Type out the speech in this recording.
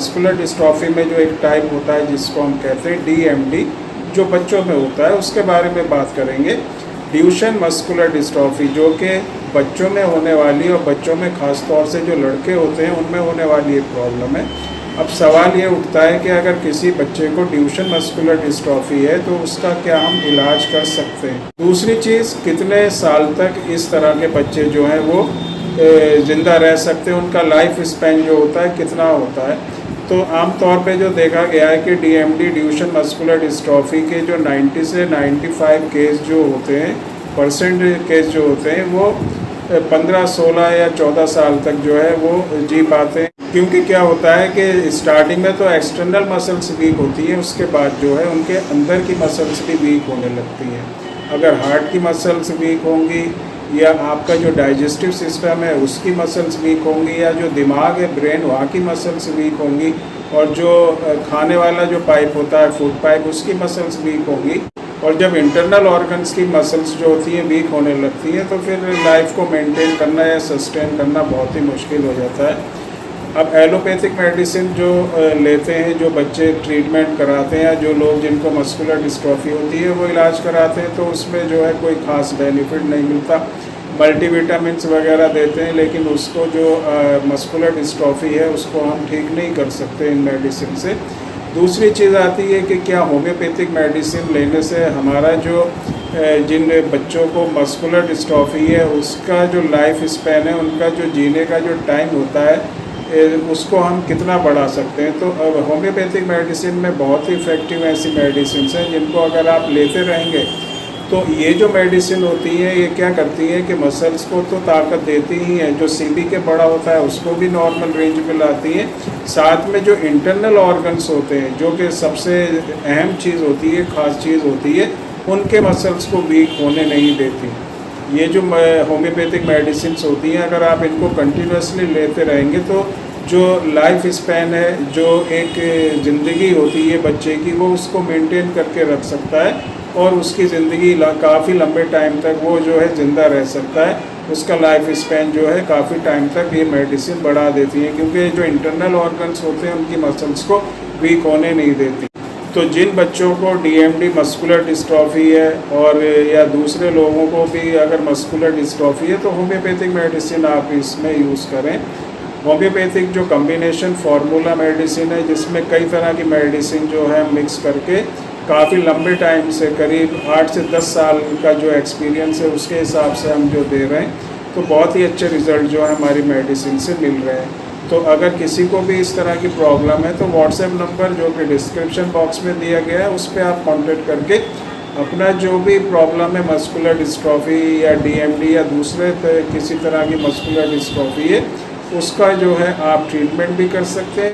Muscular dystrophy में जो एक टाइप होता है जिसको हम कहते हैं DMD, जो बच्चों में होता है, उसके बारे में बात करेंगे। ड्यूशेन मस्कुलर डिस्ट्रॉफी जो कि बच्चों में होने वाली और बच्चों में ख़ास तौर से जो लड़के होते हैं उनमें होने वाली एक प्रॉब्लम है। अब सवाल ये उठता है कि अगर किसी बच्चे को ड्यूशेन मस्कुलर डिस्ट्रॉफी है तो उसका क्या हम इलाज कर सकते हैं। दूसरी चीज़, कितने साल तक इस तरह के बच्चे जो हैं वो ज़िंदा रह सकते हैं, उनका लाइफ स्पैन जो होता है कितना होता है। तो आमतौर पे जो देखा गया है कि DMD ड्यूशेन मस्कुलर डिस्ट्रॉफी के जो 90 से 95 केस जो होते हैं, परसेंट केस जो होते हैं, वो 15, 16 या 14 साल तक जो है वो जी पाते हैं। क्योंकि क्या होता है कि स्टार्टिंग में तो एक्सटर्नल मसल्स वीक होती है, उसके बाद जो है उनके अंदर की मसल्स भी वीक होने लगती हैं। अगर हार्ट की मसल्स वीक होंगी या आपका जो डाइजेस्टिव सिस्टम है उसकी मसल्स वीक होंगी, या जो दिमाग है, ब्रेन, वहाँ की मसल्स वीक होंगी, और जो खाने वाला जो पाइप होता है, फूड पाइप, उसकी मसल्स वीक होंगी, और जब इंटरनल ऑर्गन्स की मसल्स जो होती हैं वीक होने लगती हैं तो फिर लाइफ को मेंटेन करना या सस्टेन करना बहुत ही मुश्किल हो जाता है। अब एलोपैथिक मेडिसिन जो लेते हैं, जो बच्चे ट्रीटमेंट कराते हैं, जो लोग जिनको मस्कुलर डिस्ट्रॉफी होती है वो इलाज कराते हैं, तो उसमें जो है कोई ख़ास बेनिफिट नहीं मिलता। मल्टीविटामिन्स वगैरह देते हैं, लेकिन उसको जो मस्कुलर डिस्ट्रॉफी है उसको हम ठीक नहीं कर सकते इन मेडिसिन से। दूसरी चीज़ आती है कि क्या होम्योपैथिक मेडिसिन लेने से हमारा जो जिन बच्चों को मस्कुलर डिस्ट्रॉफी है उसका जो लाइफ स्पैन है, उनका जो जीने का जो टाइम होता है, उसको हम कितना बढ़ा सकते हैं। तो अब होम्योपैथिक मेडिसिन में बहुत ही इफ़ेक्टिव ऐसी मेडिसिन हैं जिनको अगर आप लेते रहेंगे तो ये जो मेडिसिन होती है ये क्या करती है कि मसल्स को तो ताकत देती ही है, जो CBK बड़ा होता है उसको भी नॉर्मल रेंज में लाती है, साथ में जो इंटरनल ऑर्गन्स होते हैं, जो कि सबसे अहम चीज़ होती है, ख़ास चीज़ होती है, उनके मसल्स को वीक होने नहीं देती। ये जो होम्योपैथिक मेडिसिन होती हैं, अगर आप इनको कंटिन्यूसली लेते रहेंगे तो जो लाइफ स्पैन है, जो एक ज़िंदगी होती है बच्चे की, वो उसको मेंटेन करके रख सकता है और उसकी ज़िंदगी काफ़ी लंबे टाइम तक वो जो है ज़िंदा रह सकता है। उसका लाइफ स्पैन जो है काफ़ी टाइम तक ये मेडिसिन बढ़ा देती है, क्योंकि जो इंटरनल ऑर्गन्स होते हैं उनकी मसल्स को वीक होने नहीं देती। तो जिन बच्चों को DMD मस्कुलर डिस्ट्रॉफी है और या दूसरे लोगों को भी अगर मस्कुलर डिस्ट्रॉफी है तो होम्योपैथिक मेडिसिन आप इसमें यूज़ करें। होम्योपैथिक जो कम्बिनेशन फार्मूला मेडिसिन है, जिसमें कई तरह की मेडिसिन जो है मिक्स करके काफ़ी लंबे टाइम से, करीब 8 से 10 साल का जो एक्सपीरियंस है उसके हिसाब से हम जो दे रहे हैं, तो बहुत ही अच्छे रिज़ल्ट जो है हमारी मेडिसिन से मिल रहे हैं। तो अगर किसी को भी इस तरह की प्रॉब्लम है तो व्हाट्सएप नंबर जो कि डिस्क्रिप्शन बॉक्स में दिया गया है उस पर आप कांटेक्ट करके अपना जो भी प्रॉब्लम है, मस्कुलर डिस्ट्रॉफी या DMD या दूसरे किसी तरह की मस्कुलर डिस्ट्रॉफी है, उसका जो है आप ट्रीटमेंट भी कर सकते हैं।